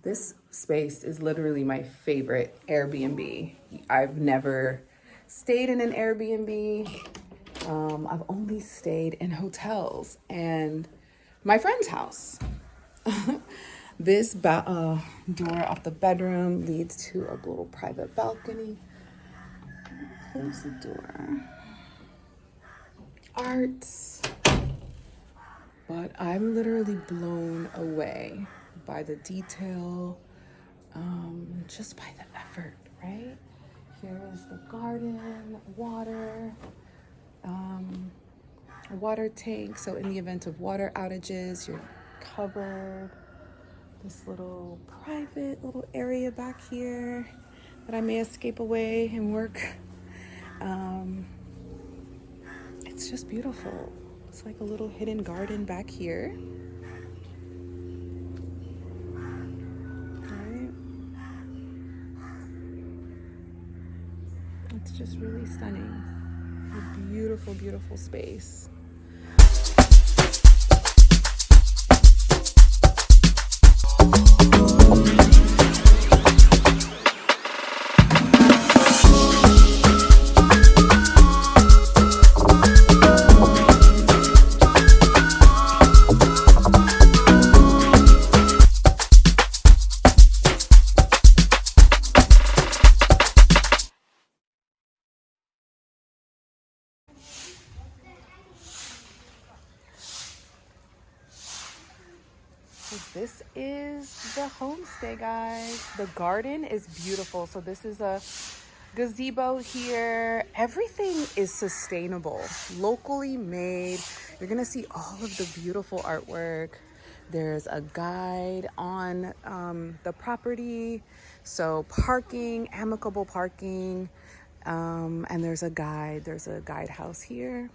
This space is literally my favorite Airbnb. I've never stayed in an Airbnb. I've only stayed in hotels and my friend's house. This door off the bedroom leads to a little private balcony. Close the door. Arts. But I'm literally blown away by the detail, just by the effort, right? Here is the garden, water, a water tank. So in the event of water outages, you're covered. This little private little area back here that I may escape away and work. It's just beautiful. It's like a little hidden garden back here. Right? It's just really stunning. A beautiful, beautiful space. This is the homestay, guys. The garden is beautiful. So this is a gazebo here. Everything is sustainable, locally made. You're gonna see all of the beautiful artwork. There's a guide on the property. So parking, amicable parking. And there's a guide house here.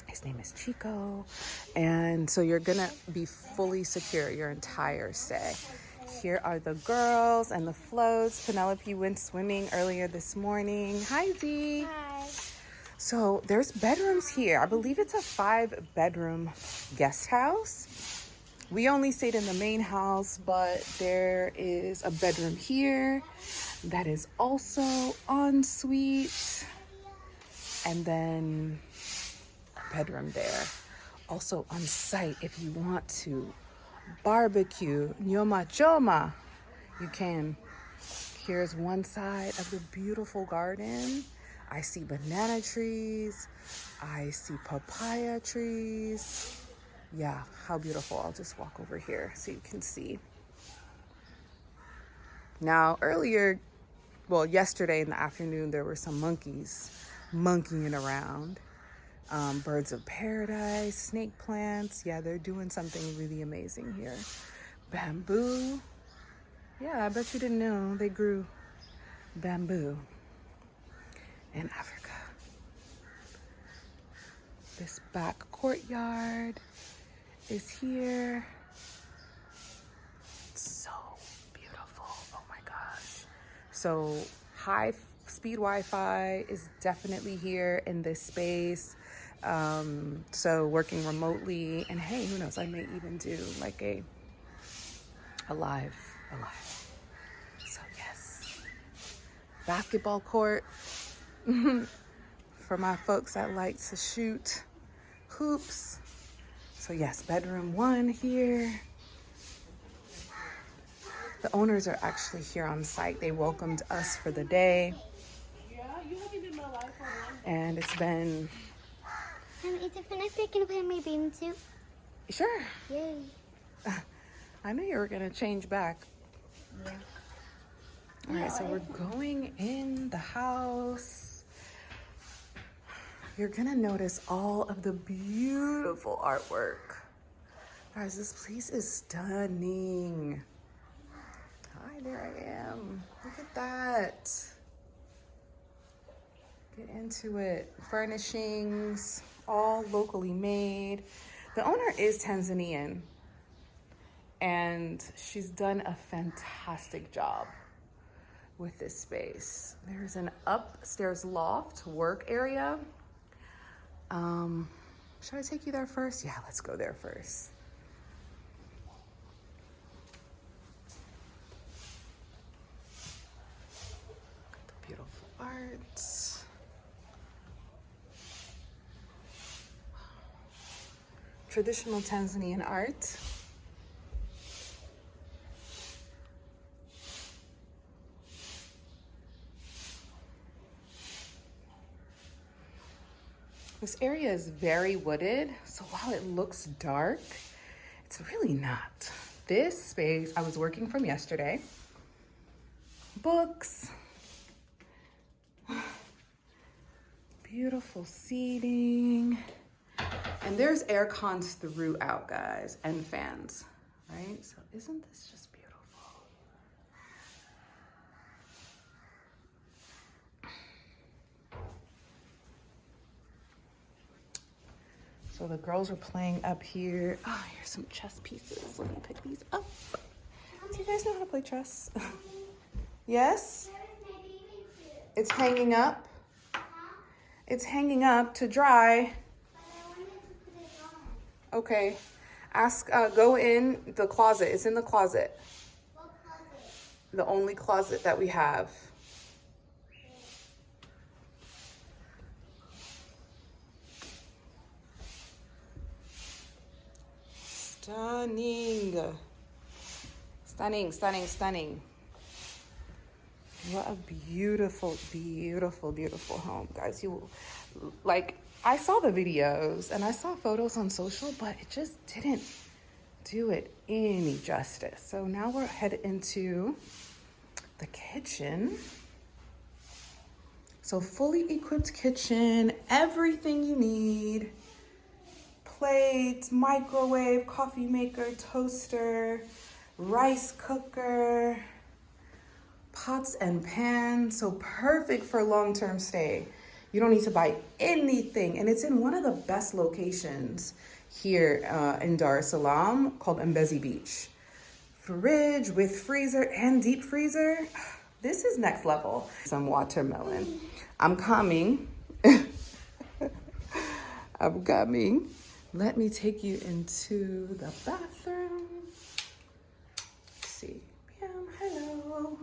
His name is Chico. And so you're gonna be fully secure your entire stay. Here are the girls and the floats. Penelope went swimming earlier this morning. Hi, Z. Hi. So there's bedrooms here. I believe it's a 5-bedroom guest house. We only stayed in the main house, but there is a bedroom here that is also en suite. And then bedroom there. Also on site, if you want to barbecue, nyoma choma, you can. Here's one side of the beautiful garden. I see banana trees. I see papaya trees. Yeah, how beautiful. I'll just walk over here so you can see. Now, yesterday in the afternoon, there were some monkeys monkeying around. Birds of paradise, snake plants. Yeah, they're doing something really amazing here. Bamboo. Yeah, I bet you didn't know they grew bamboo in Africa. This back courtyard is here. It's so beautiful. Oh my gosh. So high speed Wi-Fi is definitely here in this space. So working remotely, and hey, who knows, I may even do like a live. So yes, basketball court for my folks that like to shoot hoops. So yes, bedroom 1 here. The owners are actually here on site. They welcomed us for the day. And it's been... Can I pick up my bathing suit? Sure. Yay. I knew you were going to change back. Yeah. All right, so we're going in the house. You're going to notice all of the beautiful artwork. Guys, this place is stunning. Hi, there I am. Look at that. Get into it. Furnishings, all locally made. The owner is Tanzanian, and she's done a fantastic job with this space. There's an upstairs loft work area. Should I take you there first? Yeah, let's go there first. Traditional Tanzanian art. This area is very wooded, so while it looks dark, it's really not. This space I was working from yesterday. Books. Beautiful seating. And there's air cons throughout, guys, and fans, right? So isn't this just beautiful? So the girls are playing up here. Oh, here's some chess pieces. Let me pick these up. Do you guys know how to play chess? Yes? It's hanging up. It's hanging up to dry. Okay. Go in the closet. It's in the closet. What closet? The only closet that we have. Stunning. Stunning, stunning, stunning. What a beautiful, beautiful, beautiful home, guys. I saw the videos and I saw photos on social, but it just didn't do it any justice. So now we're headed into the kitchen. So fully equipped kitchen, everything you need. Plates, microwave, coffee maker, toaster, rice cooker, pots and pans. So perfect for long-term stay. You don't need to buy anything. And it's in one of the best locations here in Dar Es Salaam called Mbezi Beach. Fridge with freezer and deep freezer. This is next level. Some watermelon. I'm coming. I'm coming. Let me take you into the bathroom. Let's see. Hello.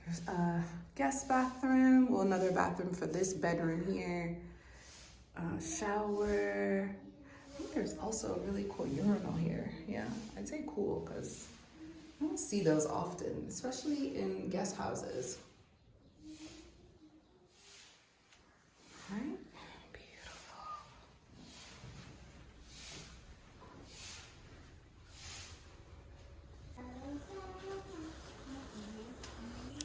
There's a guest bathroom. Well, another bathroom for this bedroom here. Shower. I think there's also a really cool urinal here. Yeah, I'd say cool because I don't see those often, especially in guest houses. Right? Beautiful.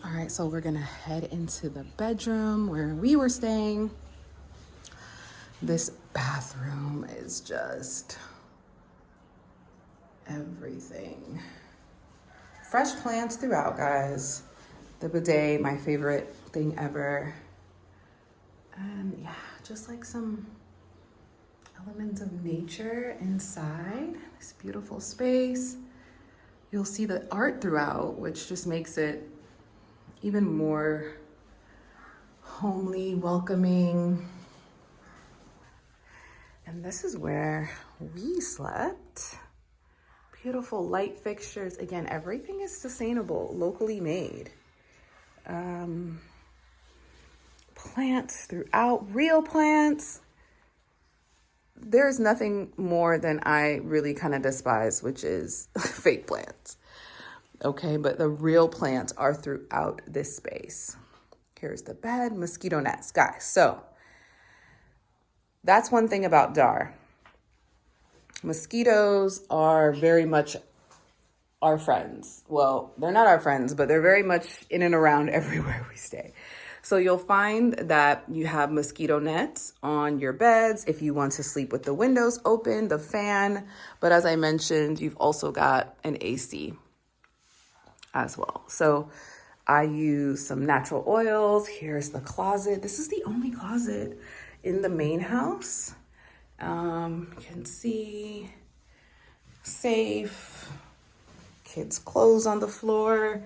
All right, so we're gonna head into the bedroom where we were staying. This bathroom is just everything. Fresh plants throughout, guys. The bidet, my favorite thing ever. And yeah, just like some elements of nature inside this beautiful space. You'll see the art throughout, which just makes it even more homely, welcoming. And this is where we slept. Beautiful light fixtures. Again, everything is sustainable, locally made. Plants throughout, real plants. There's nothing more than I really kind of despise, which is fake plants. Okay, but the real plants are throughout this space. Here's the bed, mosquito nets, guys. So that's one thing about Dar. Mosquitoes are very much our friends. Well, they're not our friends, but they're very much in and around everywhere we stay. So you'll find that you have mosquito nets on your beds if you want to sleep with the windows open, the fan. But as I mentioned, you've also got an AC as well. So I use some natural oils. Here's the closet. This is the only closet in the main house. You can see safe, kids' clothes on the floor.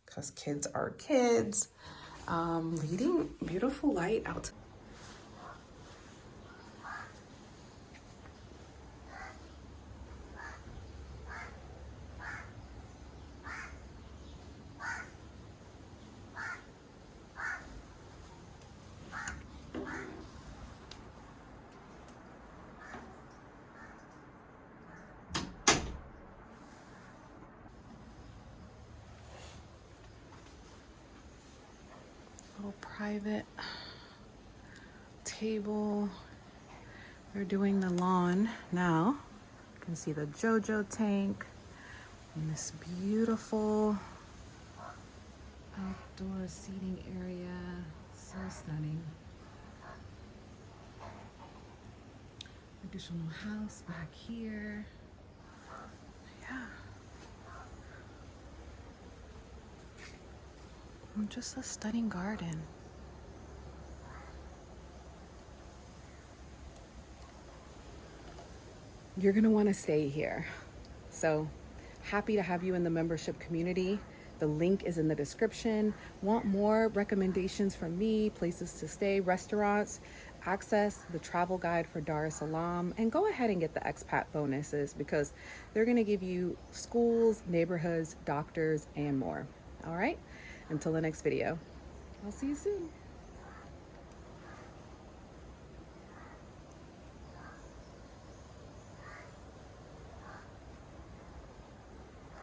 Because kids are kids. Leading beautiful light out. private table. They're doing the lawn now. You can see the JoJo tank and this beautiful outdoor seating area. So stunning. Additional house back here. Yeah. And just a stunning garden. You're gonna want to stay here. So happy to have you in the membership community. The link is in the description. Want more recommendations from me, places to stay, restaurants, access the travel guide for Dar es Salaam, and go ahead and get the expat bonuses because they're gonna give you schools, neighborhoods, doctors, and more. All right, until the next video, I'll see you soon.